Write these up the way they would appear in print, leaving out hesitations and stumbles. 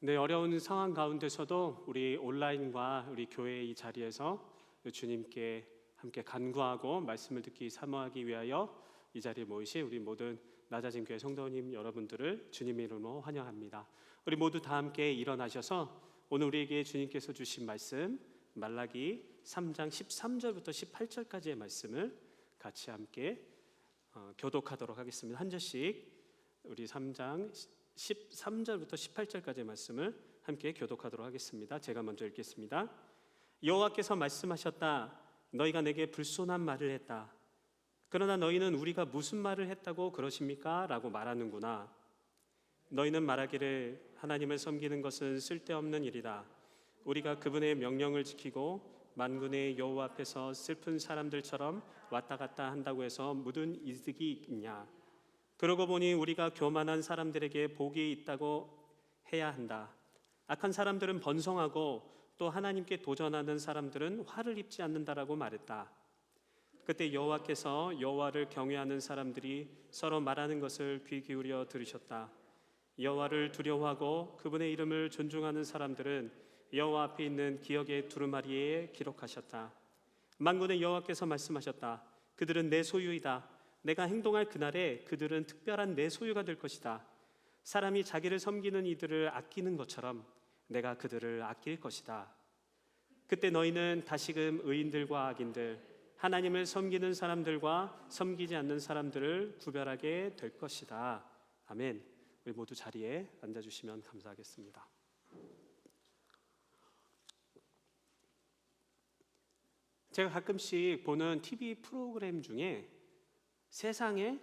네, 어려운 상황 가운데서도 우리 온라인과 우리 교회의 이 자리에서 주님께 함께 간구하고 말씀을 듣기 사모하기 위하여 이 자리에 모이신 우리 모든 낮아진 교회 성도님 여러분들을 주님의 이름으로 환영합니다. 우리 모두 다 함께 일어나셔서 오늘 우리에게 주님께서 주신 말씀 말라기 3장 13절부터 18절까지의 말씀을 같이 함께 교독하도록 하겠습니다. 한 절씩 우리 3장 13절부터 18절까지의 말씀을 함께 교독하도록 하겠습니다. 제가 먼저 읽겠습니다. 여호와께서 말씀하셨다. 너희가 내게 불손한 말을 했다. 그러나 너희는 우리가 무슨 말을 했다고 그러십니까? 라고 말하는구나. 너희는 말하기를 하나님을 섬기는 것은 쓸데없는 일이다. 우리가 그분의 명령을 지키고 만군의 여호와 앞에서 슬픈 사람들처럼 왔다 갔다 한다고 해서 무슨 이득이 있냐? 그러고 보니 우리가 교만한 사람들에게 복이 있다고 해야 한다. 악한 사람들은 번성하고 또 하나님께 도전하는 사람들은 화를 입지 않는다라고 말했다. 그때 여호와께서 여호와를 경외하는 사람들이 서로 말하는 것을 귀 기울여 들으셨다. 여호와를 두려워하고 그분의 이름을 존중하는 사람들은 여호와 앞에 있는 기억의 두루마리에 기록하셨다. 만군의 여호와께서 말씀하셨다. 그들은 내 소유이다. 내가 행동할 그날에 그들은 특별한 내 소유가 될 것이다. 사람이 자기를 섬기는 이들을 아끼는 것처럼 내가 그들을 아낄 것이다. 그때 너희는 다시금 의인들과 악인들, 하나님을 섬기는 사람들과 섬기지 않는 사람들을 구별하게 될 것이다. 아멘. 우리 모두 자리에 앉아주시면 감사하겠습니다. 제가 가끔씩 보는 TV 프로그램 중에 세상에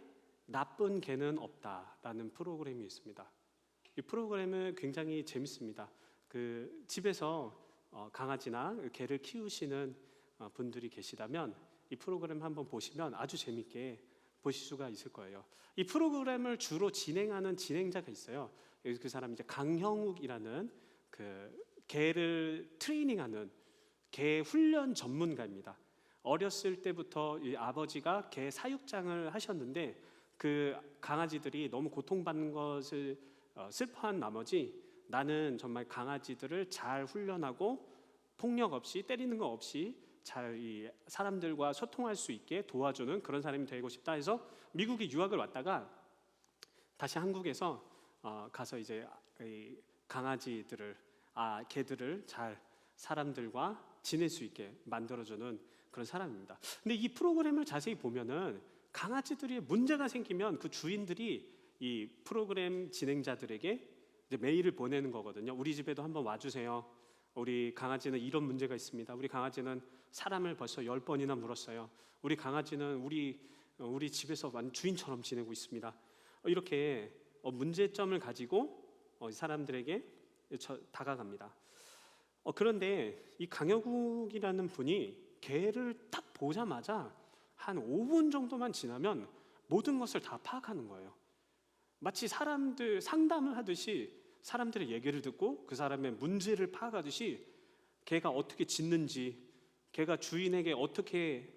나쁜 개는 없다라는 프로그램이 있습니다. 이 프로그램은 굉장히 재밌습니다. 그 집에서 강아지나 개를 키우시는 분들이 계시다면 이 프로그램 한번 보시면 아주 재밌게 보실 수가 있을 거예요. 이 프로그램을 주로 진행하는 진행자가 있어요. 그 사람이 이제 강형욱이라는 그 개를 트레이닝하는 개 훈련 전문가입니다. 어렸을 때부터 이 아버지가 개 사육장을 하셨는데 그 강아지들이 너무 고통받는 것을 슬퍼한 나머지 나는 정말 강아지들을 잘 훈련하고 폭력 없이 때리는 거 없이 잘 이 사람들과 소통할 수 있게 도와주는 그런 사람이 되고 싶다 해서 미국에 유학을 왔다가 다시 한국에서 가서 이제 이 강아지들을 개들을 잘 사람들과 지낼 수 있게 만들어주는 그런 사람입니다. 근데 이 프로그램을 자세히 보면은 강아지들이 문제가 생기면 그 주인들이 이 프로그램 진행자들에게 이제 메일을 보내는 거거든요. 우리 집에도 한번 와주세요. 우리 강아지는 이런 문제가 있습니다. 우리 강아지는 사람을 벌써 10번이나 물었어요. 우리 강아지는 우리 집에서 완전 주인처럼 지내고 있습니다. 이렇게 문제점을 가지고 사람들에게 다가갑니다. 그런데 이 강혁욱이라는 분이 개를 딱 보자마자 한 5분 정도만 지나면 모든 것을 다 파악하는 거예요. 마치 사람들 상담을 하듯이 사람들의 얘기를 듣고 그 사람의 문제를 파악하듯이 개가 어떻게 짖는지, 개가 주인에게 어떻게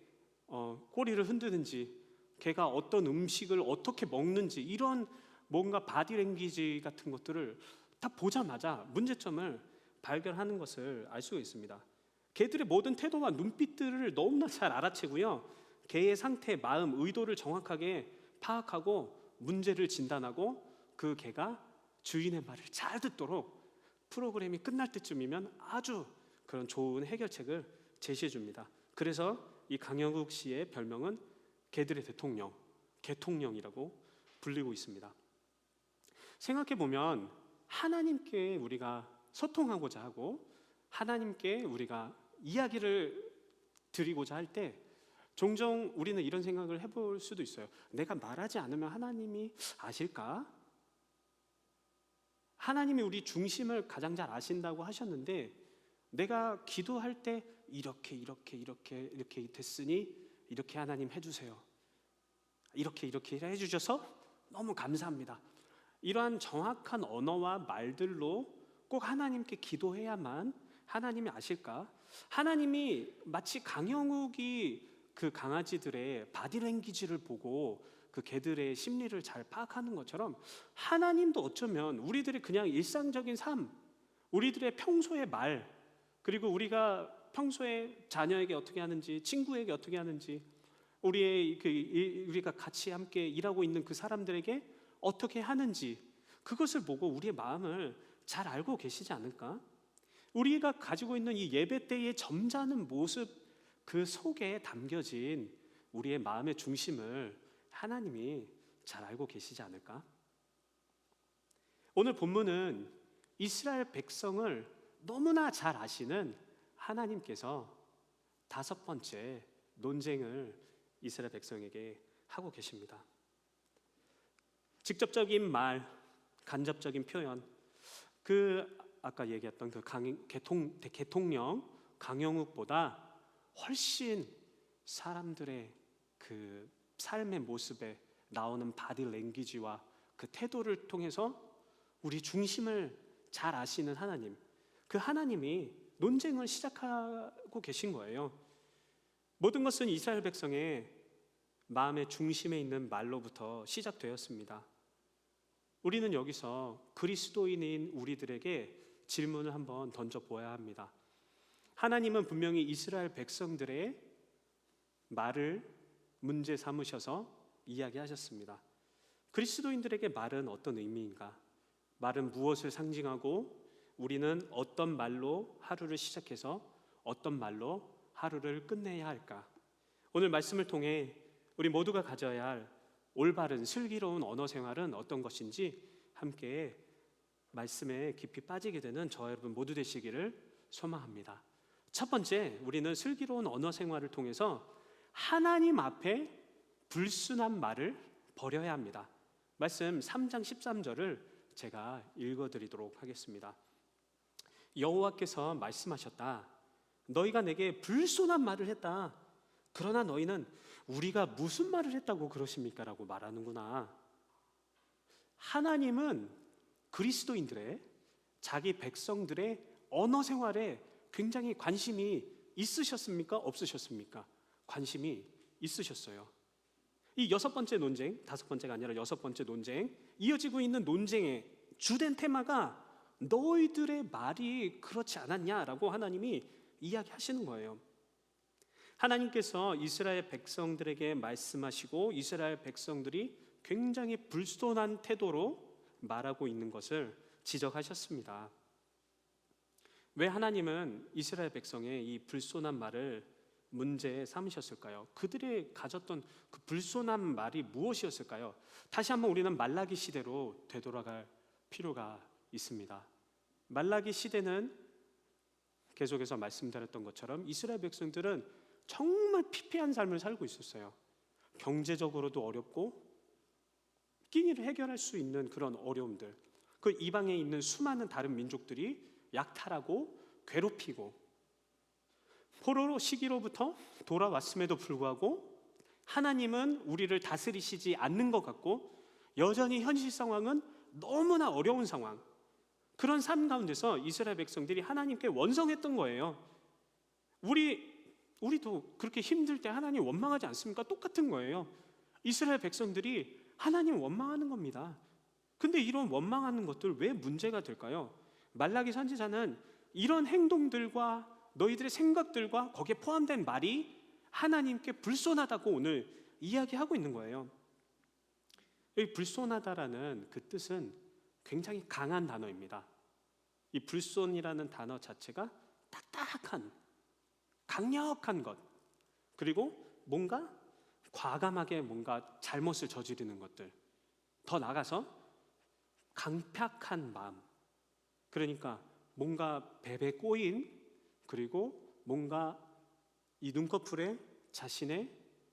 꼬리를 흔드는지, 개가 어떤 음식을 어떻게 먹는지 이런 뭔가 바디랭귀지 같은 것들을 딱 보자마자 문제점을 발견하는 것을 알 수가 있습니다. 개들의 모든 태도와 눈빛들을 너무나 잘 알아채고요. 개의 상태, 마음, 의도를 정확하게 파악하고 문제를 진단하고 그 개가 주인의 말을 잘 듣도록 프로그램이 끝날 때쯤이면 아주 그런 좋은 해결책을 제시해 줍니다. 그래서 이 강영욱 씨의 별명은 개들의 대통령, 개통령이라고 불리고 있습니다. 생각해 보면 하나님께 우리가 소통하고자 하고 하나님께 우리가 이야기를 드리고자 할 때 종종 우리는 이런 생각을 해볼 수도 있어요. 내가 말하지 않으면 하나님이 아실까? 하나님이 우리 중심을 가장 잘 아신다고 하셨는데 내가 기도할 때 이렇게 됐으니 이렇게 하나님 해주세요. 이렇게 해주셔서 너무 감사합니다. 이러한 정확한 언어와 말들로 꼭 하나님께 기도해야만 하나님이 아실까? 하나님이 마치 강형욱이 그 강아지들의 바디랭귀지를 보고 그 개들의 심리를 잘 파악하는 것처럼 하나님도 어쩌면 우리들의 그냥 일상적인 삶, 우리들의 평소의 말, 그리고 우리가 평소에 자녀에게 어떻게 하는지, 친구에게 어떻게 하는지, 우리가 같이 함께 일하고 있는 그 사람들에게 어떻게 하는지, 그것을 보고 우리의 마음을 잘 알고 계시지 않을까? 우리가 가지고 있는 이 예배 때의 점잖은 모습, 그 속에 담겨진 우리의 마음의 중심을 하나님이 잘 알고 계시지 않을까? 오늘 본문은 이스라엘 백성을 너무나 잘 아시는 하나님께서 5번째 논쟁을 이스라엘 백성에게 하고 계십니다. 직접적인 말, 간접적인 표현, 아까 얘기했던 대통령 강영욱보다 훨씬 사람들의 그 삶의 모습에 나오는 바디 랭귀지와 그 태도를 통해서 우리 중심을 잘 아시는 하나님, 그 하나님이 논쟁을 시작하고 계신 거예요. 모든 것은 이스라엘 백성의 마음의 중심에 있는 말로부터 시작되었습니다. 우리는 여기서 그리스도인인 우리들에게 질문을 한번 던져보아야 합니다. 하나님은 분명히 이스라엘 백성들의 말을 문제 삼으셔서 이야기하셨습니다. 그리스도인들에게 말은 어떤 의미인가? 말은 무엇을 상징하고 우리는 어떤 말로 하루를 시작해서 어떤 말로 하루를 끝내야 할까? 오늘 말씀을 통해 우리 모두가 가져야 할 올바른 슬기로운 언어 생활은 어떤 것인지 함께 말씀에 깊이 빠지게 되는 저 여러분 모두 되시기를 소망합니다. 첫 번째, 우리는 슬기로운 언어 생활을 통해서 하나님 앞에 불순한 말을 버려야 합니다. 말씀 3장 13절을 제가 읽어드리도록 하겠습니다. 여호와께서 말씀하셨다. 너희가 내게 불순한 말을 했다. 그러나 너희는 우리가 무슨 말을 했다고 그러십니까? 라고 말하는구나. 하나님은 그리스도인들의, 자기 백성들의 언어 생활에 굉장히 관심이 있으셨습니까? 없으셨습니까? 관심이 있으셨어요. 이 6번째 논쟁, 5번째가 아니라 6번째 논쟁, 이어지고 있는 논쟁의 주된 테마가 너희들의 말이 그렇지 않았냐라고 하나님이 이야기하시는 거예요. 하나님께서 이스라엘 백성들에게 말씀하시고 이스라엘 백성들이 굉장히 불손한 태도로 말하고 있는 것을 지적하셨습니다. 왜 하나님은 이스라엘 백성의 이 불손한 말을 문제에 삼으셨을까요? 그들이 가졌던 그 불손한 말이 무엇이었을까요? 다시 한번 우리는 말라기 시대로 되돌아갈 필요가 있습니다. 말라기 시대는 계속해서 말씀드렸던 것처럼 이스라엘 백성들은 정말 피폐한 삶을 살고 있었어요. 경제적으로도 어렵고 끼니를 해결할 수 있는 그런 어려움들, 그 이방에 있는 수많은 다른 민족들이 약탈하고 괴롭히고 포로 시기로부터 돌아왔음에도 불구하고 하나님은 우리를 다스리시지 않는 것 같고 여전히 현실 상황은 너무나 어려운 상황, 그런 삶 가운데서 이스라엘 백성들이 하나님께 원성했던 거예요. 우리도 그렇게 힘들 때 하나님 원망하지 않습니까? 똑같은 거예요. 이스라엘 백성들이 하나님 원망하는 겁니다. 근데 이런 원망하는 것들 왜 문제가 될까요? 말라기 선지자는 이런 행동들과 너희들의 생각들과 거기에 포함된 말이 하나님께 불손하다고 오늘 이야기하고 있는 거예요. 여기 불손하다라는 그 뜻은 굉장히 강한 단어입니다. 이 불손이라는 단어 자체가 딱딱한, 강력한 것, 그리고 뭔가 과감하게 뭔가 잘못을 저지르는 것들, 더 나아가서 강팍한 마음, 그러니까 뭔가 베베 꼬인, 그리고 뭔가 이 눈꺼풀에 자신의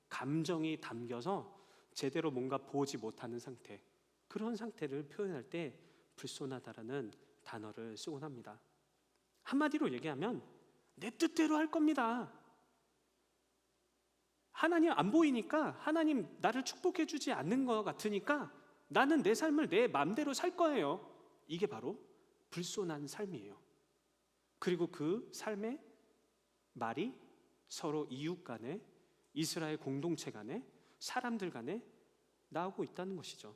감정이 담겨서 제대로 뭔가 보지 못하는 상태, 그런 상태를 표현할 때 불손하다라는 단어를 쓰곤 합니다. 한마디로 얘기하면 내 뜻대로 할 겁니다. 하나님 안 보이니까, 하나님 나를 축복해 주지 않는 것 같으니까 나는 내 삶을 내 마음대로 살 거예요. 이게 바로 불손한 삶이에요. 그리고 그 삶의 말이 서로 이웃 간에, 이스라엘 공동체 간에, 사람들 간에 나오고 있다는 것이죠.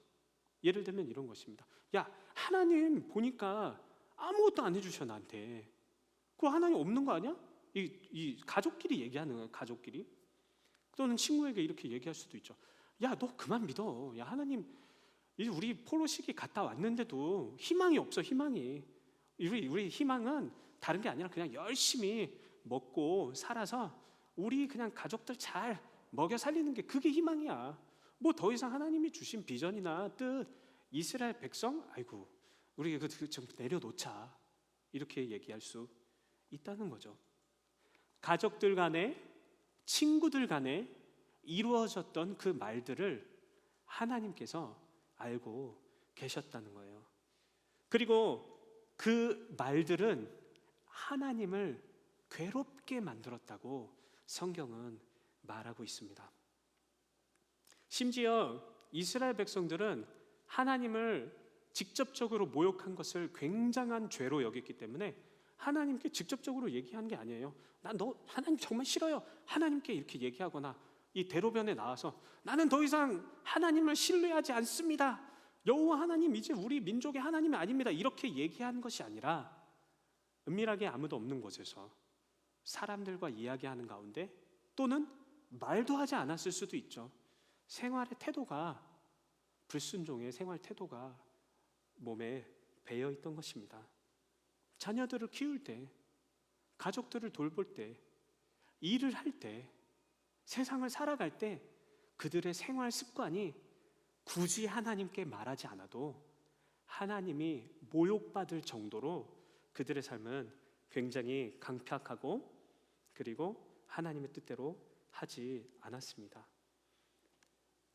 예를 들면 이런 것입니다. 야, 하나님 보니까 아무것도 안 해주셔 나한테. 그거 하나님 없는 거 아니야? 이 가족끼리 얘기하는 거예요. 가족끼리. 또는 친구에게 이렇게 얘기할 수도 있죠. 야, 너 그만 믿어. 야, 하나님 이제 우리 포로시기 갔다 왔는데도 희망이 없어. 희망이. 우리 희망은 다른 게 아니라 그냥 열심히 먹고 살아서 우리 그냥 가족들 잘 먹여 살리는 게 그게 희망이야. 뭐 더 이상 하나님이 주신 비전이나 뜻, 이스라엘 백성, 아이고 우리 좀 내려놓자, 이렇게 얘기할 수 있다는 거죠. 가족들 간에, 친구들 간에 이루어졌던 그 말들을 하나님께서 알고 계셨다는 거예요. 그리고 그 말들은 하나님을 괴롭게 만들었다고 성경은 말하고 있습니다. 심지어 이스라엘 백성들은 하나님을 직접적으로 모욕한 것을 굉장한 죄로 여겼기 때문에 하나님께 직접적으로 얘기한 게 아니에요. 난 너 하나님 정말 싫어요. 하나님께 이렇게 얘기하거나 이 대로변에 나와서 나는 더 이상 하나님을 신뢰하지 않습니다. 여호와 하나님 이제 우리 민족의 하나님이 아닙니다. 이렇게 얘기한 것이 아니라 은밀하게 아무도 없는 곳에서 사람들과 이야기하는 가운데, 또는 말도 하지 않았을 수도 있죠. 생활의 태도가, 불순종의 생활 태도가 몸에 배어 있던 것입니다. 자녀들을 키울 때, 가족들을 돌볼 때, 일을 할 때, 세상을 살아갈 때 그들의 생활 습관이 굳이 하나님께 말하지 않아도 하나님이 모욕받을 정도로 그들의 삶은 굉장히 강팍하고, 그리고 하나님의 뜻대로 하지 않았습니다.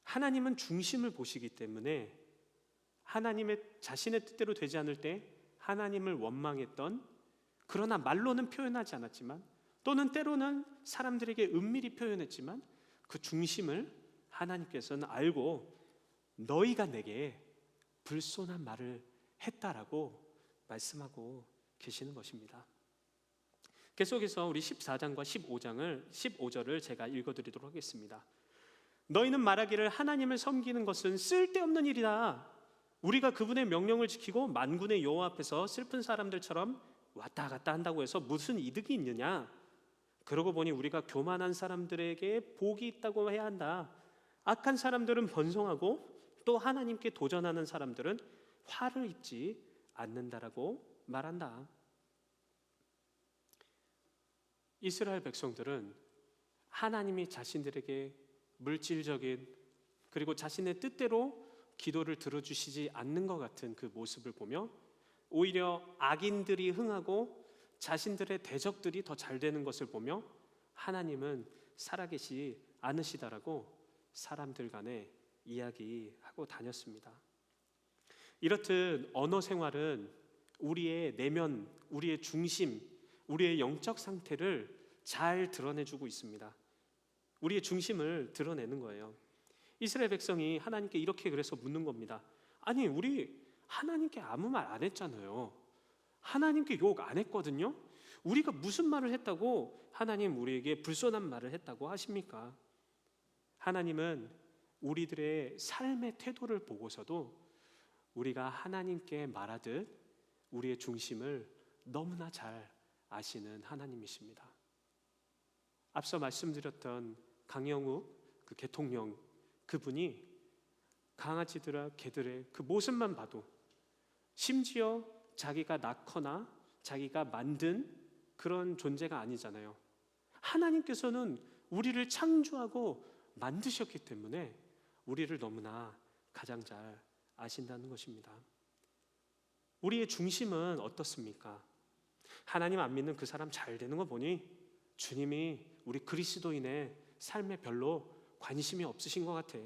하나님은 중심을 보시기 때문에 하나님의 자신의 뜻대로 되지 않을 때 하나님을 원망했던, 그러나 말로는 표현하지 않았지만, 또는 때로는 사람들에게 은밀히 표현했지만, 그 중심을 하나님께서는 알고 너희가 내게 불손한 말을 했다라고 말씀하고 계시는 것입니다. 계속해서 우리 14장과 15절을 제가 읽어드리도록 하겠습니다. 너희는 말하기를 하나님을 섬기는 것은 쓸데없는 일이다. 우리가 그분의 명령을 지키고 만군의 여호와 앞에서 슬픈 사람들처럼 왔다 갔다 한다고 해서 무슨 이득이 있느냐? 그러고 보니 우리가 교만한 사람들에게 복이 있다고 해야 한다. 악한 사람들은 번성하고 또 하나님께 도전하는 사람들은 화를 입지 않는다라고 말한다. 이스라엘 백성들은 하나님이 자신들에게 물질적인, 그리고 자신의 뜻대로 기도를 들어주시지 않는 것 같은 그 모습을 보며 오히려 악인들이 흥하고 자신들의 대적들이 더 잘 되는 것을 보며 하나님은 살아계시 않으시다라고 사람들 간에 이야기하고 다녔습니다. 이렇듯 언어 생활은 우리의 내면, 우리의 중심, 우리의 영적 상태를 잘 드러내주고 있습니다. 우리의 중심을 드러내는 거예요. 이스라엘 백성이 하나님께 이렇게 그래서 묻는 겁니다. 아니, 우리 하나님께 아무 말 안 했잖아요. 하나님께 욕 안 했거든요. 우리가 무슨 말을 했다고 하나님 우리에게 불손한 말을 했다고 하십니까? 하나님은 우리들의 삶의 태도를 보고서도 우리가 하나님께 말하듯 우리의 중심을 너무나 잘 아시는 하나님이십니다. 앞서 말씀드렸던 강영욱 그 대통령, 그분이 강아지들과 개들의 그 모습만 봐도, 심지어 자기가 낳거나 자기가 만든 그런 존재가 아니잖아요. 하나님께서는 우리를 창조하고 만드셨기 때문에 우리를 너무나 가장 잘 아신다는 것입니다. 우리의 중심은 어떻습니까? 하나님 안 믿는 그 사람 잘 되는 거 보니 주님이 우리 그리스도인의 삶에 별로 관심이 없으신 것 같아.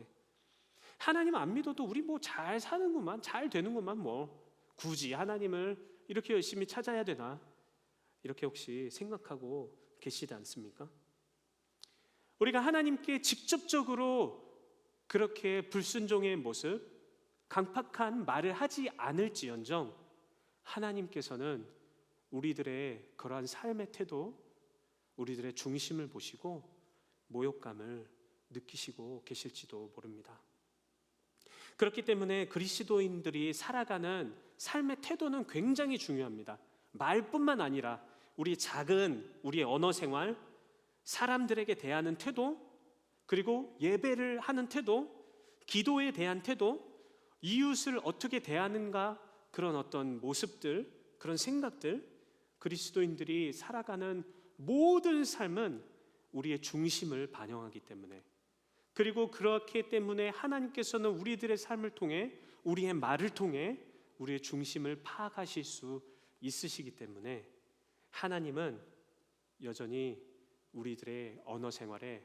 하나님 안 믿어도 우리 뭐 잘 사는구만, 잘 되는구만, 뭐 굳이 하나님을 이렇게 열심히 찾아야 되나, 이렇게 혹시 생각하고 계시지 않습니까? 우리가 하나님께 직접적으로 그렇게 불순종의 모습, 강팍한 말을 하지 않을지언정 하나님께서는 우리들의 그러한 삶의 태도, 우리들의 중심을 보시고 모욕감을 느끼시고 계실지도 모릅니다. 그렇기 때문에 그리스도인들이 살아가는 삶의 태도는 굉장히 중요합니다. 말뿐만 아니라 우리 작은 우리의 언어 생활, 사람들에게 대하는 태도, 그리고 예배를 하는 태도, 기도에 대한 태도, 이웃을 어떻게 대하는가, 그런 어떤 모습들, 그런 생각들, 그리스도인들이 살아가는 모든 삶은 우리의 중심을 반영하기 때문에, 그리고 그렇기 때문에 하나님께서는 우리들의 삶을 통해, 우리의 말을 통해 우리의 중심을 파악하실 수 있으시기 때문에 하나님은 여전히 우리들의 언어 생활에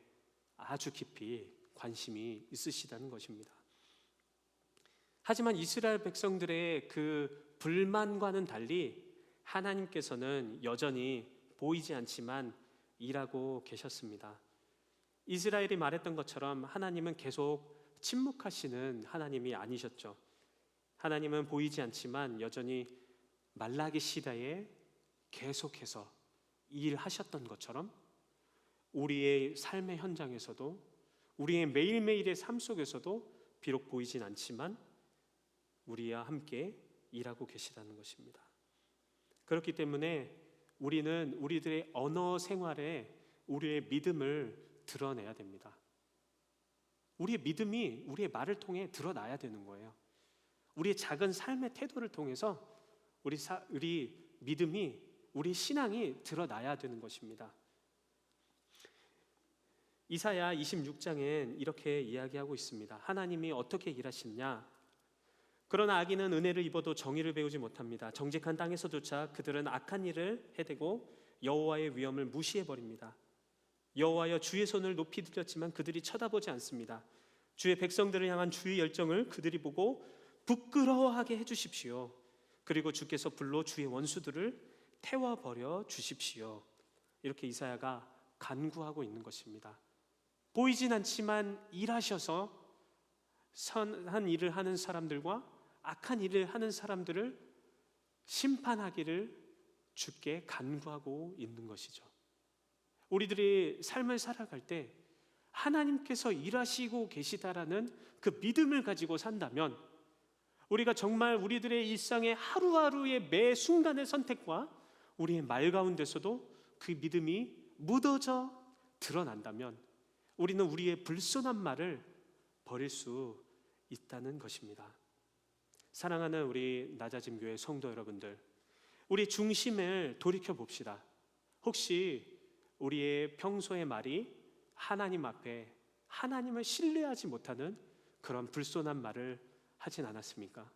아주 깊이 관심이 있으시다는 것입니다. 하지만 이스라엘 백성들의 그 불만과는 달리 하나님께서는 여전히 보이지 않지만 일하고 계셨습니다. 이스라엘이 말했던 것처럼 하나님은 계속 침묵하시는 하나님이 아니셨죠. 하나님은 보이지 않지만 여전히 말라기 시대에 계속해서 일하셨던 것처럼 우리의 삶의 현장에서도, 우리의 매일매일의 삶 속에서도 비록 보이진 않지만 우리와 함께 일하고 계시다는 것입니다. 그렇기 때문에 우리는 우리들의 언어 생활에 우리의 믿음을 드러내야 됩니다. 우리의 믿음이 우리의 말을 통해 드러나야 되는 거예요. 우리의 작은 삶의 태도를 통해서 우리 믿음이, 우리 신앙이 드러나야 되는 것입니다. 이사야 26장엔 이렇게 이야기하고 있습니다. 하나님이 어떻게 일하시느냐? 그러나 악인은 은혜를 입어도 정의를 배우지 못합니다. 정직한 땅에서조차 그들은 악한 일을 해대고 여호와의 위엄을 무시해버립니다. 여호와여, 주의 손을 높이 들었지만 그들이 쳐다보지 않습니다. 주의 백성들을 향한 주의 열정을 그들이 보고 부끄러워하게 해주십시오. 그리고 주께서 불로 주의 원수들을 태워버려 주십시오. 이렇게 이사야가 간구하고 있는 것입니다. 보이진 않지만 일하셔서 선한 일을 하는 사람들과 악한 일을 하는 사람들을 심판하기를 주께 간구하고 있는 것이죠. 우리들이 삶을 살아갈 때 하나님께서 일하시고 계시다라는 그 믿음을 가지고 산다면, 우리가 정말 우리들의 일상의 하루하루의 매 순간의 선택과 우리의 말 가운데서도 그 믿음이 묻어져 드러난다면 우리는 우리의 불손한 말을 버릴 수 있다는 것입니다. 사랑하는 우리 낮아짐 교회 성도 여러분들, 우리 중심을 돌이켜 봅시다. 혹시 우리의 평소의 말이 하나님 앞에 하나님을 신뢰하지 못하는 그런 불손한 말을 하진 않았습니까?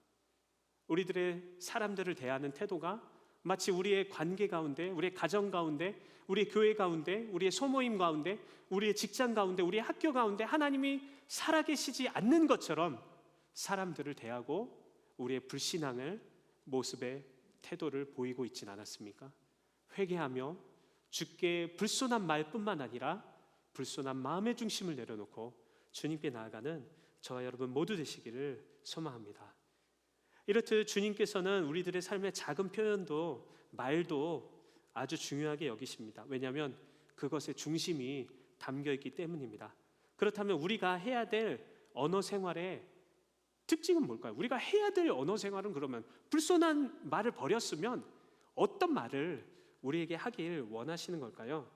우리들의 사람들을 대하는 태도가 마치 우리의 관계 가운데, 우리의 가정 가운데, 우리의 교회 가운데, 우리의 소모임 가운데, 우리의 직장 가운데, 우리의 학교 가운데 하나님이 살아계시지 않는 것처럼 사람들을 대하고 우리의 불신앙을 모습의 태도를 보이고 있진 않았습니까? 회개하며 주께 불손한 말뿐만 아니라 불손한 마음의 중심을 내려놓고 주님께 나아가는 저와 여러분 모두 되시기를 소망합니다. 이렇듯 주님께서는 우리들의 삶의 작은 표현도, 말도 아주 중요하게 여기십니다. 왜냐하면 그것의 중심이 담겨 있기 때문입니다. 그렇다면 우리가 해야 될 언어 생활의 특징은 뭘까요? 우리가 해야 될 언어 생활은, 그러면 불손한 말을 버렸으면 어떤 말을 우리에게 하길 원하시는 걸까요?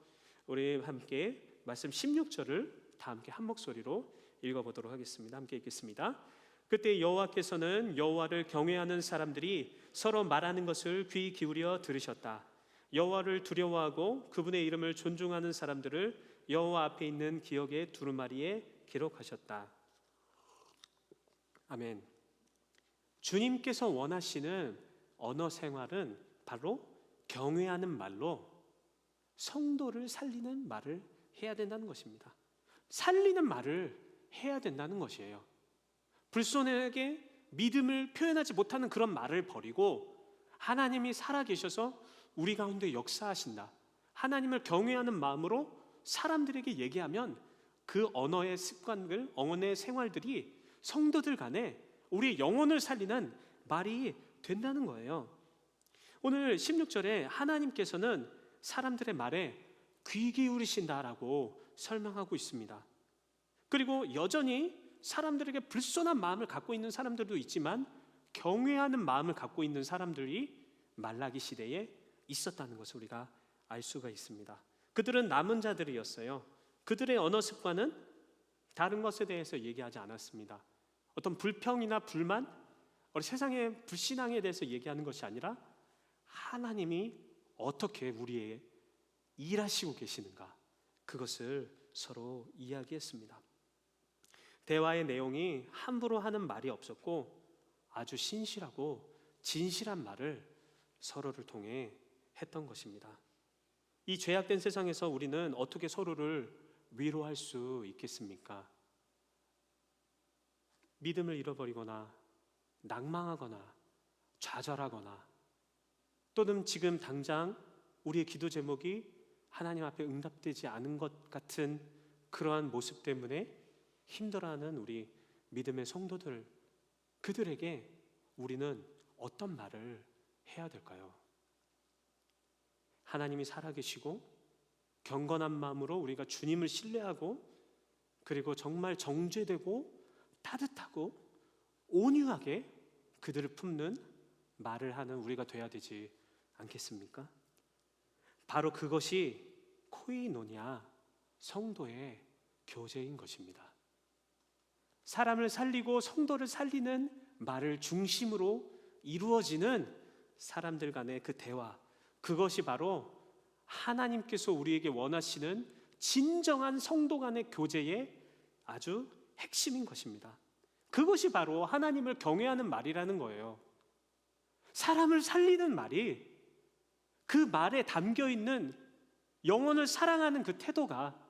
우리 함께 말씀 16절을 다 함께 한 목소리로 읽어보도록 하겠습니다. 함께 읽겠습니다. 그때 여호와께서는 여호와를 경외하는 사람들이 서로 말하는 것을 귀 기울여 들으셨다. 여호와를 두려워하고 그분의 이름을 존중하는 사람들을 여호와 앞에 있는 기억의 두루마리에 기록하셨다. 아멘. 주님께서 원하시는 언어 생활은 바로 경외하는 말로 성도를 살리는 말을 해야 된다는 것입니다. 살리는 말을 해야 된다는 것이에요. 불손에게 믿음을 표현하지 못하는 그런 말을 버리고 하나님이 살아계셔서 우리 가운데 역사하신다, 하나님을 경외하는 마음으로 사람들에게 얘기하면 그 언어의 습관들, 언어의 생활들이 성도들 간에 우리의 영혼을 살리는 말이 된다는 거예요. 오늘 16절에 하나님께서는 사람들의 말에 귀 기울이신다라고 설명하고 있습니다. 그리고 여전히 사람들에게 불손한 마음을 갖고 있는 사람들도 있지만 경외하는 마음을 갖고 있는 사람들이 말라기 시대에 있었다는 것을 우리가 알 수가 있습니다. 그들은 남은 자들이었어요. 그들의 언어 습관은 다른 것에 대해서 얘기하지 않았습니다. 어떤 불평이나 불만, 우리 세상의 불신앙에 대해서 얘기하는 것이 아니라 하나님이 어떻게 우리의 일하시고 계시는가, 그것을 서로 이야기했습니다. 대화의 내용이 함부로 하는 말이 없었고 아주 신실하고 진실한 말을 서로를 통해 했던 것입니다. 이 죄악된 세상에서 우리는 어떻게 서로를 위로할 수 있겠습니까? 믿음을 잃어버리거나 낭망하거나 좌절하거나 또는 지금 당장 우리의 기도 제목이 하나님 앞에 응답되지 않은 것 같은 그러한 모습 때문에 힘들어하는 우리 믿음의 성도들, 그들에게 우리는 어떤 말을 해야 될까요? 하나님이 살아계시고 경건한 마음으로 우리가 주님을 신뢰하고 그리고 정말 정죄되고 따뜻하고 온유하게 그들을 품는 말을 하는 우리가 돼야 되지 않겠습니까? 바로 그것이 코이노냐, 성도의 교제인 것입니다. 사람을 살리고 성도를 살리는 말을 중심으로 이루어지는 사람들 간의 그 대화, 그것이 바로 하나님께서 우리에게 원하시는 진정한 성도 간의 교제의 아주 핵심인 것입니다. 그것이 바로 하나님을 경외하는 말이라는 거예요. 사람을 살리는 말이, 그 말에 담겨 있는 영혼을 사랑하는 그 태도가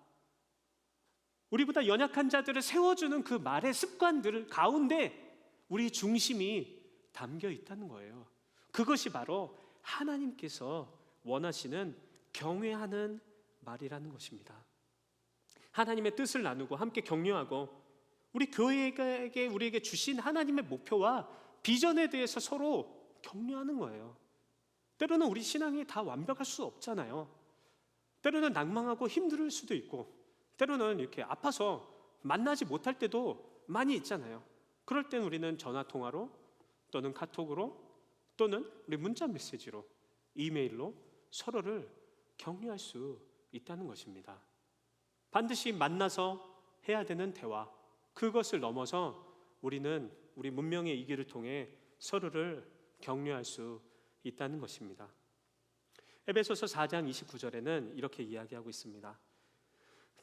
우리보다 연약한 자들을 세워주는 그 말의 습관들 가운데 우리 중심이 담겨 있다는 거예요. 그것이 바로 하나님께서 원하시는 경외하는 말이라는 것입니다. 하나님의 뜻을 나누고 함께 격려하고 우리 교회에게 우리에게 주신 하나님의 목표와 비전에 대해서 서로 격려하는 거예요. 때로는 우리 신앙이 다 완벽할 수 없잖아요. 때로는 낭망하고 힘들 수도 있고 때로는 이렇게 아파서 만나지 못할 때도 많이 있잖아요. 그럴 땐 우리는 전화통화로 또는 카톡으로 또는 우리 문자 메시지로, 이메일로 서로를 격려할 수 있다는 것입니다. 반드시 만나서 해야 되는 대화, 그것을 넘어서 우리는 우리 문명의 이 길을 통해 서로를 격려할 수 있다는 것입니다. 에베소서 4장 29절에는 이렇게 이야기하고 있습니다.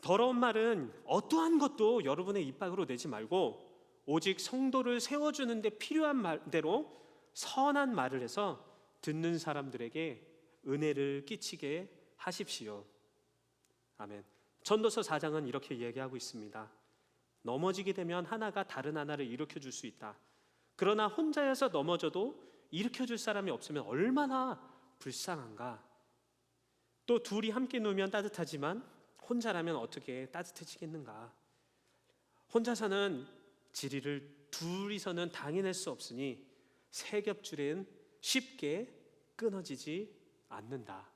더러운 말은 어떠한 것도 여러분의 입 밖으로 내지 말고 오직 성도를 세워주는 데 필요한 말대로 선한 말을 해서 듣는 사람들에게 은혜를 끼치게 하십시오. 아멘. 전도서 4장은 이렇게 얘기하고 있습니다. 넘어지게 되면 하나가 다른 하나를 일으켜 줄 수 있다. 그러나 혼자여서 넘어져도 일으켜 줄 사람이 없으면 얼마나 불쌍한가. 또 둘이 함께 누우면 따뜻하지만 혼자라면 어떻게 따뜻해지겠는가. 혼자서는 지리를 둘이서는 당해낼 수 없으니 세 겹줄엔 쉽게 끊어지지 않는다.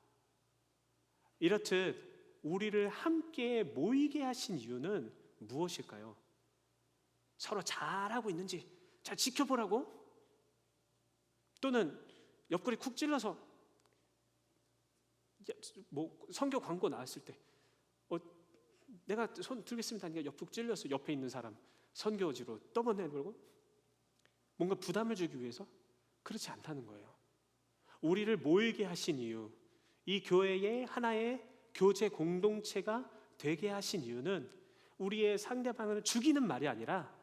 이렇듯 우리를 함께 모이게 하신 이유는 무엇일까요? 서로 잘하고 있는지 잘 지켜보라고? 또는 옆구리 쿡 찔러서 뭐 선교 광고 나왔을 때 내가 손 들겠습니다 하니까 옆 쿡 찔려서 옆에 있는 사람 선교지로 떠보내버리고 뭔가 부담을 주기 위해서? 그렇지 않다는 거예요. 우리를 모이게 하신 이유, 이 교회의 하나의 교제 공동체가 되게 하신 이유는 우리의 상대방을 죽이는 말이 아니라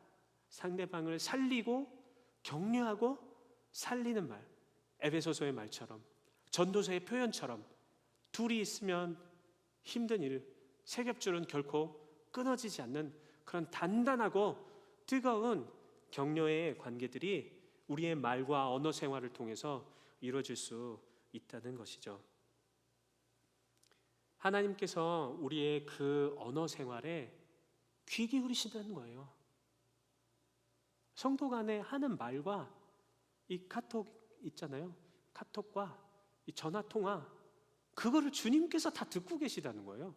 상대방을 살리고 격려하고 살리는 말, 에베소서의 말처럼, 전도서의 표현처럼 둘이 있으면 힘든 일, 세 겹줄은 결코 끊어지지 않는 그런 단단하고 뜨거운 격려의 관계들이 우리의 말과 언어 생활을 통해서 이루어질 수 있다는 것이죠. 하나님께서 우리의 그 언어 생활에 귀 기울이신다는 거예요. 성도 간에 하는 말과 이 카톡 있잖아요. 카톡과 이 전화통화, 그거를 주님께서 다 듣고 계시다는 거예요.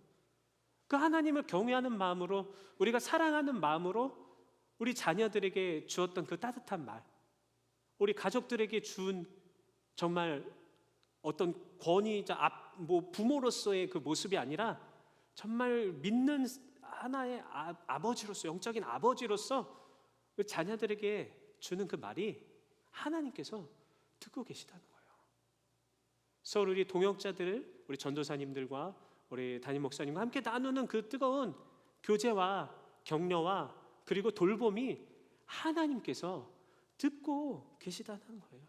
그 하나님을 경외하는 마음으로, 우리가 사랑하는 마음으로 우리 자녀들에게 주었던 그 따뜻한 말, 우리 가족들에게 준 정말 어떤 권위자 부모로서의 그 모습이 아니라 정말 믿는 하나의 아버지로서, 영적인 아버지로서 그 자녀들에게 주는 그 말이 하나님께서 듣고 계시다는 거예요. 그래서 우리 동역자들, 우리 전도사님들과 우리 담임 목사님과 함께 나누는 그 뜨거운 교제와 격려와 그리고 돌봄이 하나님께서 듣고 계시다는 거예요.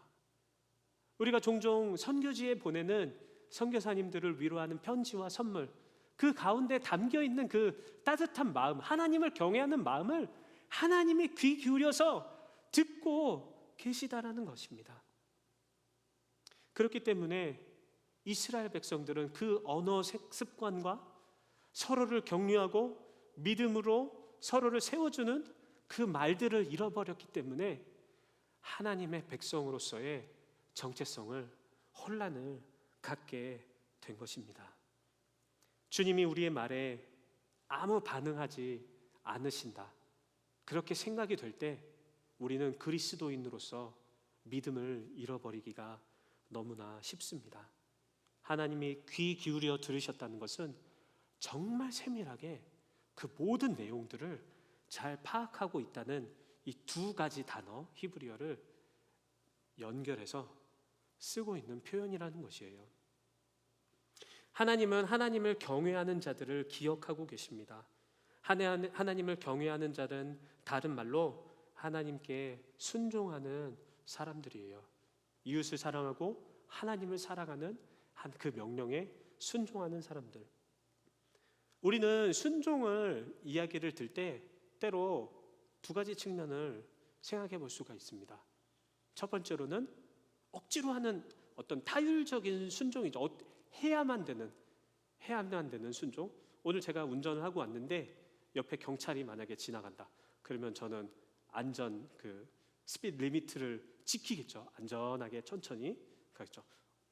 우리가 종종 선교지에 보내는 선교사님들을 위로하는 편지와 선물, 그 가운데 담겨 있는 그 따뜻한 마음, 하나님을 경외하는 마음을 하나님이 귀 기울여서 듣고 계시다라는 것입니다. 그렇기 때문에 이스라엘 백성들은 그 언어 습관과 서로를 격려하고 믿음으로 서로를 세워주는 그 말들을 잃어버렸기 때문에 하나님의 백성으로서의 정체성을, 혼란을 갖게 된 것입니다. 주님이 우리의 말에 아무 반응하지 않으신다, 그렇게 생각이 될 때 우리는 그리스도인으로서 믿음을 잃어버리기가 너무나 쉽습니다. 하나님이 귀 기울여 들으셨다는 것은 정말 세밀하게 그 모든 내용들을 잘 파악하고 있다는 이 두 가지 단어, 히브리어를 연결해서 쓰고 있는 표현이라는 것이에요. 하나님은 하나님을 경외하는 자들을 기억하고 계십니다. 하나님을 경외하는 자는 다른 말로 하나님께 순종하는 사람들이에요. 이웃을 사랑하고 하나님을 사랑하는 그 명령에 순종하는 사람들. 우리는 순종을 이야기를 들 때 때로 두 가지 측면을 생각해 볼 수가 있습니다. 첫 번째로는 억지로 하는 어떤 타율적인 순종이죠. 해야만 되는 순종. 오늘 제가 운전을 하고 왔는데 옆에 경찰이 만약에 지나간다, 그러면 저는 안전 스피드 리미트를 지키겠죠. 안전하게 천천히 가겠죠.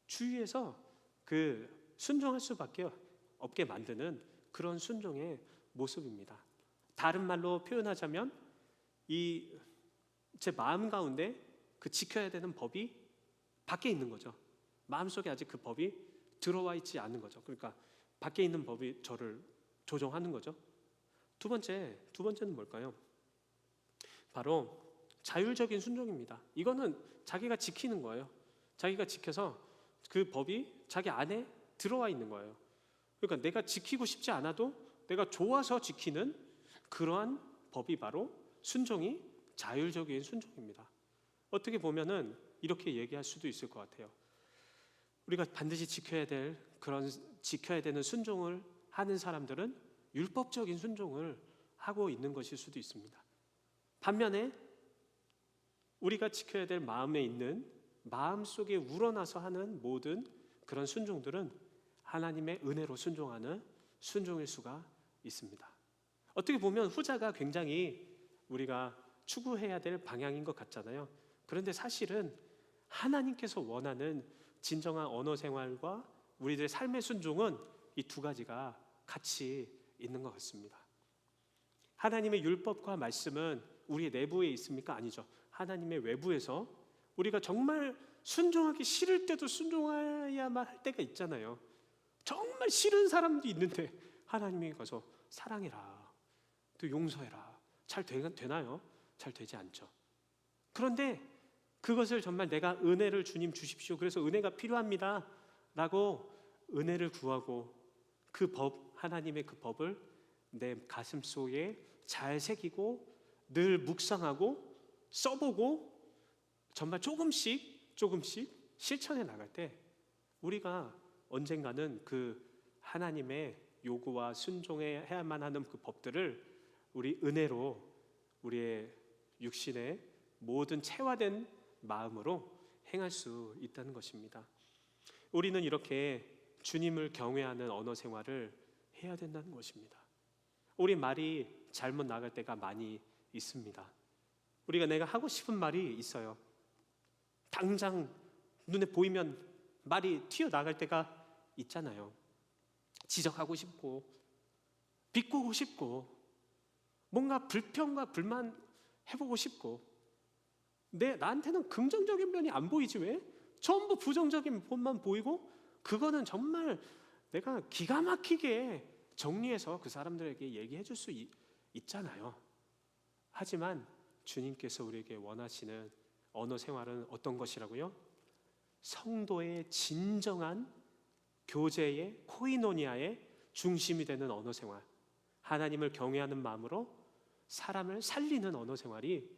주위에서 순종할 수밖에 없게 만드는 그런 순종의 모습입니다. 다른 말로 표현하자면 제 마음 가운데 지켜야 되는 법이 밖에 있는 거죠. 마음속에 아직 그 법이 들어와 있지 않은 거죠. 그러니까 밖에 있는 법이 저를 조종하는 거죠. 두 번째는 뭘까요? 바로 자율적인 순종입니다. 이거는 자기가 지키는 거예요. 자기가 지켜서 그 법이 자기 안에 들어와 있는 거예요. 그러니까 내가 지키고 싶지 않아도 내가 좋아서 지키는 그러한 법이 바로 순종이 자율적인 순종입니다. 어떻게 보면은 이렇게 얘기할 수도 있을 것 같아요. 우리가 반드시 지켜야 되는 순종을 하는 사람들은 율법적인 순종을 하고 있는 것일 수도 있습니다. 반면에 우리가 지켜야 될 마음에 있는, 마음속에 우러나서 하는 모든 그런 순종들은 하나님의 은혜로 순종하는 순종일 수가 있습니다. 어떻게 보면 후자가 굉장히 우리가 추구해야 될 방향인 것 같잖아요. 그런데 사실은 하나님께서 원하는 진정한 언어 생활과 우리들의 삶의 순종은 이 두 가지가 같이 있는 것 같습니다. 하나님의 율법과 말씀은 우리 내부에 있습니까? 아니죠. 하나님의 외부에서 우리가 정말 순종하기 싫을 때도 순종해야만 할 때가 있잖아요. 정말 싫은 사람도 있는데 하나님이 가서 사랑해라, 또 용서해라. 잘 되나요? 잘 되지 않죠. 그런데 그것을 정말 내가 은혜를 주님 주십시오, 그래서 은혜가 필요합니다 라고 은혜를 구하고 하나님의 그 법을 내 가슴 속에 잘 새기고 늘 묵상하고 써보고 정말 조금씩 실천해 나갈 때 우리가 언젠가는 그 하나님의 요구와 순종해야만 하는 그 법들을 우리 은혜로 우리의 육신의 모든 체화된 마음으로 행할 수 있다는 것입니다. 우리는 이렇게 주님을 경외하는 언어 생활을 해야 된다는 것입니다. 우리 말이 잘못 나갈 때가 많이 있습니다. 내가 하고 싶은 말이 있어요. 당장 눈에 보이면 말이 튀어나갈 때가 있잖아요. 지적하고 싶고 비꼬고 싶고 뭔가 불평과 불만 해보고 싶고, 나한테는 긍정적인 면이 안 보이지 왜? 전부 부정적인 면만 보이고, 그거는 정말 내가 기가 막히게 정리해서 그 사람들에게 얘기해 줄 수 있잖아요. 하지만 주님께서 우리에게 원하시는 언어 생활은 어떤 것이라고요? 성도의 진정한 교제의 코이노니아의 중심이 되는 언어 생활, 하나님을 경외하는 마음으로 사람을 살리는 언어 생활이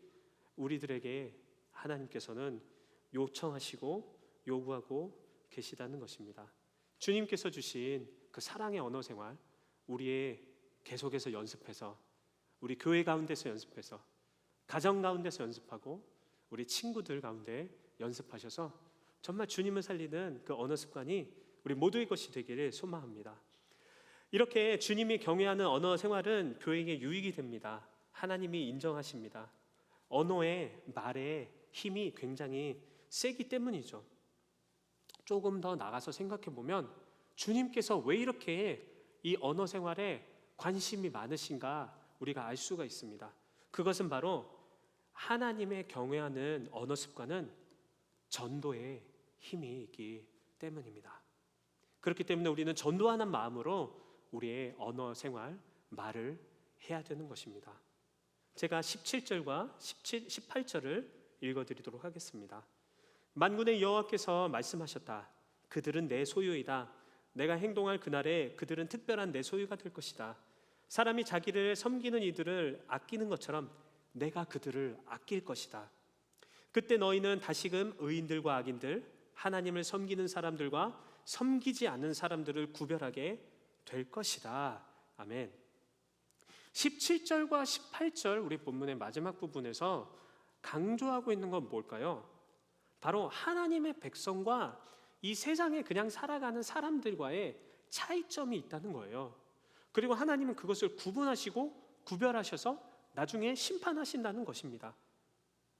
우리들에게 하나님께서는 요청하시고 요구하고 계시다는 것입니다. 주님께서 주신 그 사랑의 언어 생활, 우리의 계속해서 연습해서, 우리 교회 가운데서 연습해서, 가정 가운데서 연습하고, 우리 친구들 가운데 연습하셔서 정말 주님을 살리는 그 언어 습관이 우리 모두의 것이 되기를 소망합니다. 이렇게 주님이 경외하는 언어 생활은 교회에 유익이 됩니다. 하나님이 인정하십니다. 언어의 말의 힘이 굉장히 세기 때문이죠. 조금 더 나가서 생각해 보면 주님께서 왜 이렇게 이 언어 생활에 관심이 많으신가 우리가 알 수가 있습니다. 그것은 바로 하나님의 경외하는 언어 습관은 전도의 힘이 있기 때문입니다. 그렇기 때문에 우리는 전도하는 마음으로 우리의 언어 생활, 말을 해야 되는 것입니다. 제가 17절과 18절을 읽어드리도록 하겠습니다. 만군의 여호와께서 말씀하셨다. 그들은 내 소유이다. 내가 행동할 그날에 그들은 특별한 내 소유가 될 것이다. 사람이 자기를 섬기는 이들을 아끼는 것처럼 내가 그들을 아낄 것이다. 그때 너희는 다시금 의인들과 악인들, 하나님을 섬기는 사람들과 섬기지 않는 사람들을 구별하게 될 것이다. 아멘. 17절과 18절 우리 본문의 마지막 부분에서 강조하고 있는 건 뭘까요? 바로 하나님의 백성과 이 세상에 그냥 살아가는 사람들과의 차이점이 있다는 거예요. 그리고 하나님은 그것을 구분하시고 구별하셔서 나중에 심판하신다는 것입니다.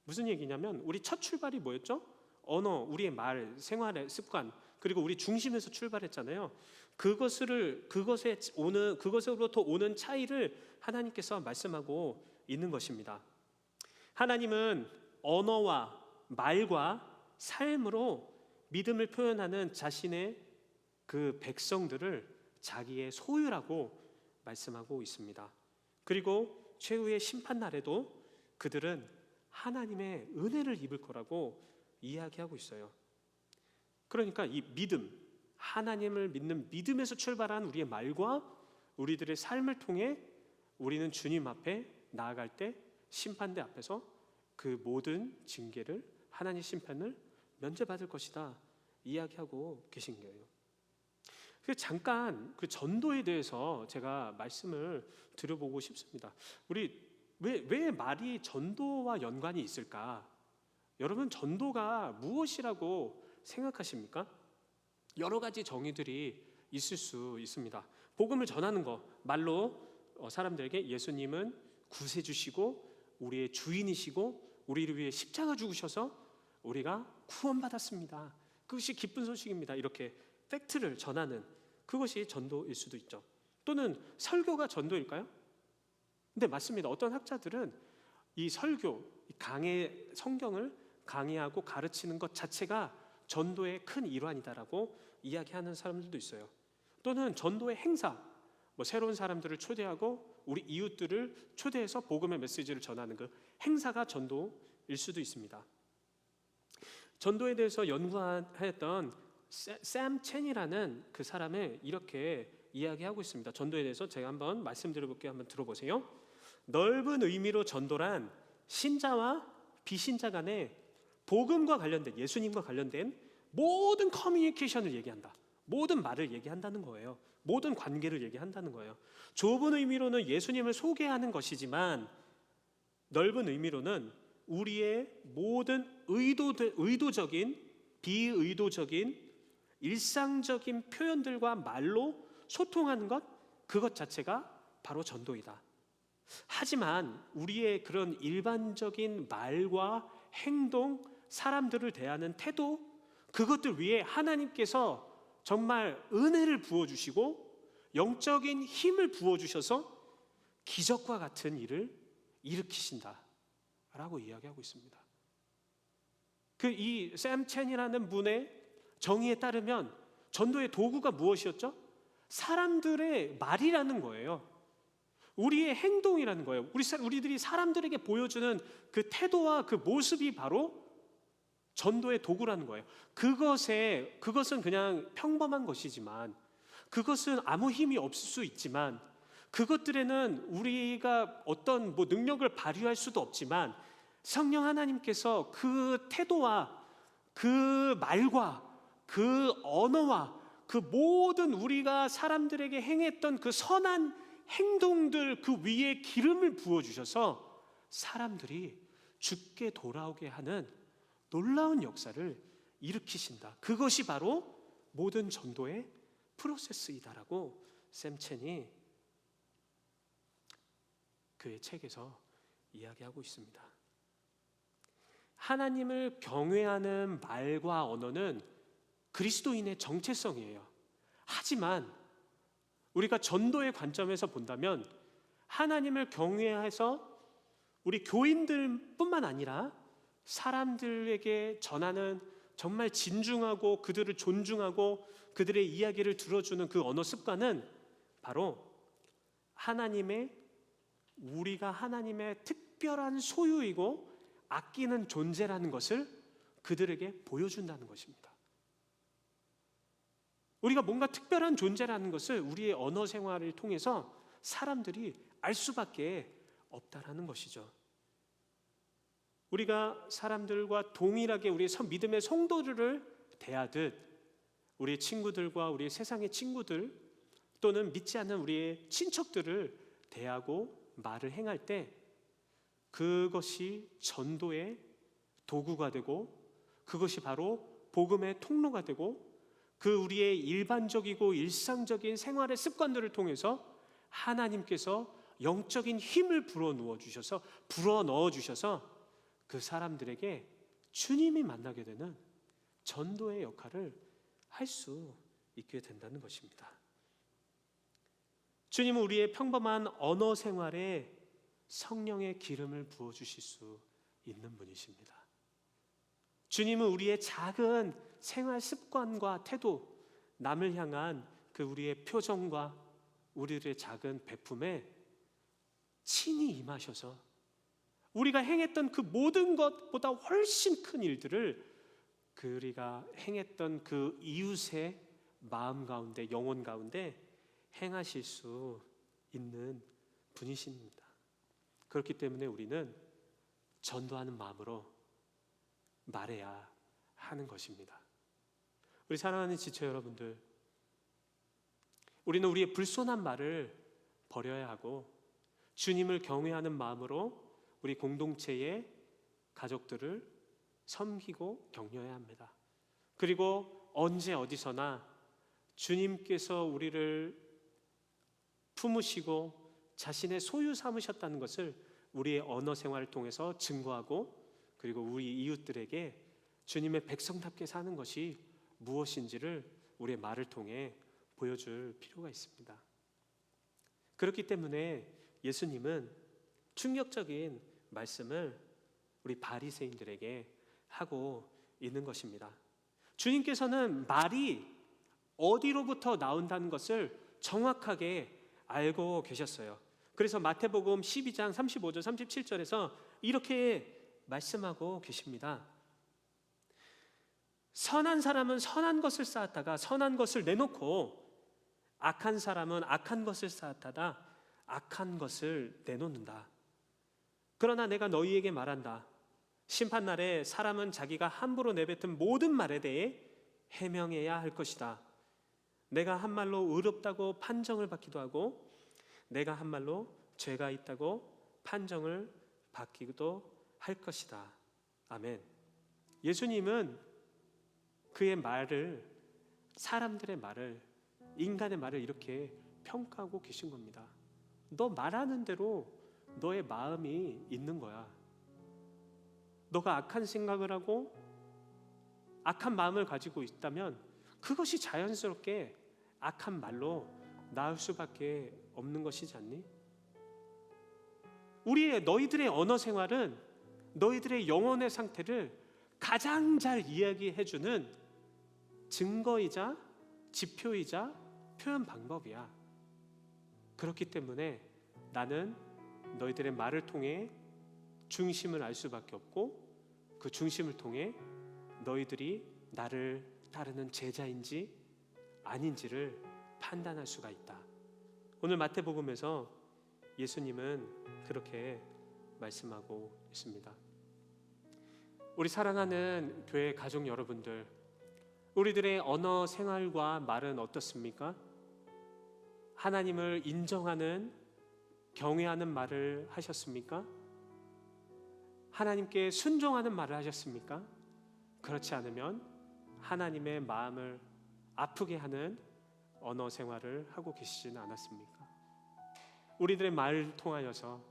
무슨 얘기냐면 우리 첫 출발이 뭐였죠? 언어, 우리의 말, 생활의 습관, 그리고 우리 중심에서 출발했잖아요. 그것으로부터 오는 차이를 하나님께서 말씀하고 있는 것입니다. 하나님은 언어와 말과 삶으로 믿음을 표현하는 자신의 그 백성들을 자기의 소유라고 말씀하고 있습니다. 그리고 최후의 심판 날에도 그들은 하나님의 은혜를 입을 거라고 이야기하고 있어요. 그러니까 이 믿음, 하나님을 믿는 믿음에서 출발한 우리의 말과 우리들의 삶을 통해 우리는 주님 앞에 나아갈 때 심판대 앞에서 그 모든 징계를, 하나님의 심판을 면제받을 것이다 이야기하고 계신 거예요. 잠깐 그 전도에 대해서 제가 말씀을 드려보고 싶습니다. 우리 왜 말이 전도와 연관이 있을까? 여러분, 전도가 무엇이라고 생각하십니까? 여러 가지 정의들이 있을 수 있습니다. 복음을 전하는 거, 말로 사람들에게 예수님은 구세주시고 우리의 주인이시고 우리를 위해 십자가 죽으셔서 우리가 구원받았습니다. 그것이 기쁜 소식입니다. 이렇게 팩트를 전하는 그것이 전도일 수도 있죠. 또는 설교가 전도일까요? 근데 맞습니다. 어떤 학자들은 이 설교, 성경을 강의하고 가르치는 것 자체가 전도의 큰 일환이다라고 이야기하는 사람들도 있어요. 또는 전도의 행사, 새로운 사람들을 초대하고 우리 이웃들을 초대해서 복음의 메시지를 전하는 그 행사가 전도일 수도 있습니다. 전도에 대해서 연구하였던 샘 첸이라는 그 사람은 이렇게 이야기하고 있습니다. 전도에 대해서 제가 한번 말씀드려볼게요. 한번 들어보세요. 넓은 의미로 전도란 신자와 비신자 간의 복음과 관련된, 예수님과 관련된 모든 커뮤니케이션을 얘기한다. 모든 말을 얘기한다는 거예요. 모든 관계를 얘기한다는 거예요. 좁은 의미로는 예수님을 소개하는 것이지만 넓은 의미로는 우리의 모든 의도적인, 비의도적인, 일상적인 표현들과 말로 소통하는 것, 그것 자체가 바로 전도이다. 하지만 우리의 그런 일반적인 말과 행동, 사람들을 대하는 태도, 그것들 위에 하나님께서 정말 은혜를 부어주시고 영적인 힘을 부어주셔서 기적과 같은 일을 일으키신다. 라고 이야기하고 있습니다. 이 샘 첸이라는 분의 정의에 따르면 전도의 도구가 무엇이었죠? 사람들의 말이라는 거예요. 우리의 행동이라는 거예요. 우리들이 사람들에게 보여주는 그 태도와 그 모습이 바로 전도의 도구라는 거예요. 그것은 그냥 평범한 것이지만, 그것은 아무 힘이 없을 수 있지만, 그것들에는 우리가 어떤 능력을 발휘할 수도 없지만, 성령 하나님께서 그 태도와 그 말과 그 언어와 그 모든 우리가 사람들에게 행했던 그 선한 행동들 그 위에 기름을 부어주셔서 사람들이 주께 돌아오게 하는 놀라운 역사를 일으키신다. 그것이 바로 모든 전도의 프로세스이다라고 샘 첸이 그의 책에서 이야기하고 있습니다. 하나님을 경외하는 말과 언어는 그리스도인의 정체성이에요. 하지만 우리가 전도의 관점에서 본다면 하나님을 경외해서 우리 교인들뿐만 아니라 사람들에게 전하는 정말 진중하고 그들을 존중하고 그들의 이야기를 들어주는 그 언어 습관은 바로 우리가 하나님의 특별한 소유이고 아끼는 존재라는 것을 그들에게 보여준다는 것입니다. 우리가 뭔가 특별한 존재라는 것을 우리의 언어 생활을 통해서 사람들이 알 수밖에 없다라는 것이죠. 우리가 사람들과 동일하게 우리의 믿음의 성도들을 대하듯 우리 친구들과 우리 세상의 친구들 또는 믿지 않는 우리의 친척들을 대하고 말을 행할 때 그것이 전도의 도구가 되고 그것이 바로 복음의 통로가 되고 그 우리의 일반적이고 일상적인 생활의 습관들을 통해서 하나님께서 영적인 힘을 불어넣어 주셔서 그 사람들에게 주님이 만나게 되는 전도의 역할을 할 수 있게 된다는 것입니다. 주님은 우리의 평범한 언어 생활에 성령의 기름을 부어주실 수 있는 분이십니다. 주님은 우리의 작은 생활 습관과 태도, 남을 향한 그 우리의 표정과 우리들의 작은 베품에 친히 임하셔서 우리가 행했던 그 모든 것보다 훨씬 큰 일들을 우리가 행했던 그 이웃의 마음 가운데, 영혼 가운데 행하실 수 있는 분이십니다. 그렇기 때문에 우리는 전도하는 마음으로 말해야 하는 것입니다. 우리 사랑하는 지체 여러분들, 우리는 우리의 불손한 말을 버려야 하고 주님을 경외하는 마음으로 우리 공동체의 가족들을 섬기고 격려해야 합니다. 그리고 언제 어디서나 주님께서 우리를 품으시고 자신의 소유 삼으셨다는 것을 우리의 언어 생활을 통해서 증거하고 그리고 우리 이웃들에게 주님의 백성답게 사는 것이 무엇인지를 우리의 말을 통해 보여줄 필요가 있습니다. 그렇기 때문에 예수님은 충격적인 말씀을 우리 바리새인들에게 하고 있는 것입니다. 주님께서는 말이 어디로부터 나온다는 것을 정확하게 알고 계셨어요. 그래서 마태복음 12장 35절 37절에서 이렇게 말씀하고 계십니다. 선한 사람은 선한 것을 쌓았다가 선한 것을 내놓고 악한 사람은 악한 것을 쌓았다가 악한 것을 내놓는다. 그러나 내가 너희에게 말한다. 심판날에 사람은 자기가 함부로 내뱉은 모든 말에 대해 해명해야 할 것이다. 내가 한 말로 의롭다고 판정을 받기도 하고 내가 한 말로 죄가 있다고 판정을 받기도 할 것이다. 아멘. 예수님은 그의 말을, 사람들의 말을, 인간의 말을 이렇게 평가하고 계신 겁니다. 너 말하는 대로 너의 마음이 있는 거야. 너가 악한 생각을 하고 악한 마음을 가지고 있다면 그것이 자연스럽게 악한 말로 나올 수밖에 없는 것이지 않니? 너희들의 언어 생활은 너희들의 영혼의 상태를 가장 잘 이야기해주는 증거이자 지표이자 표현 방법이야. 그렇기 때문에 나는 너희들의 말을 통해 중심을 알 수밖에 없고, 그 중심을 통해 너희들이 나를 따르는 제자인지 아닌지를 판단할 수가 있다. 오늘 마태복음에서 예수님은 그렇게 말씀하고 있습니다. 우리 사랑하는 교회 가족 여러분들, 우리들의 언어 생활과 말은 어떻습니까? 하나님을 인정하는, 경외하는 말을 하셨습니까? 하나님께 순종하는 말을 하셨습니까? 그렇지 않으면 하나님의 마음을 아프게 하는 언어 생활을 하고 계시지는 않았습니까? 우리들의 말을 통하여서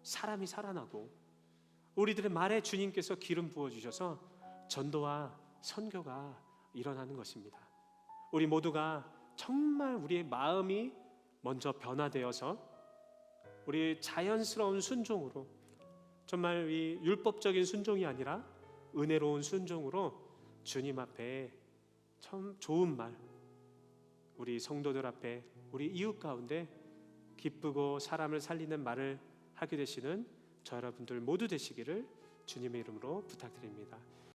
사람이 살아나고, 우리들의 말에 주님께서 기름 부어주셔서 전도와 선교가 일어나는 것입니다. 우리 모두가 정말 우리의 마음이 먼저 변화되어서 우리 자연스러운 순종으로, 정말 이 율법적인 순종이 아니라 은혜로운 순종으로 주님 앞에 참 좋은 말, 우리 성도들 앞에, 우리 이웃 가운데 기쁘고 사람을 살리는 말을 하게 되시는 저 여러분들 모두 되시기를 주님의 이름으로 부탁드립니다.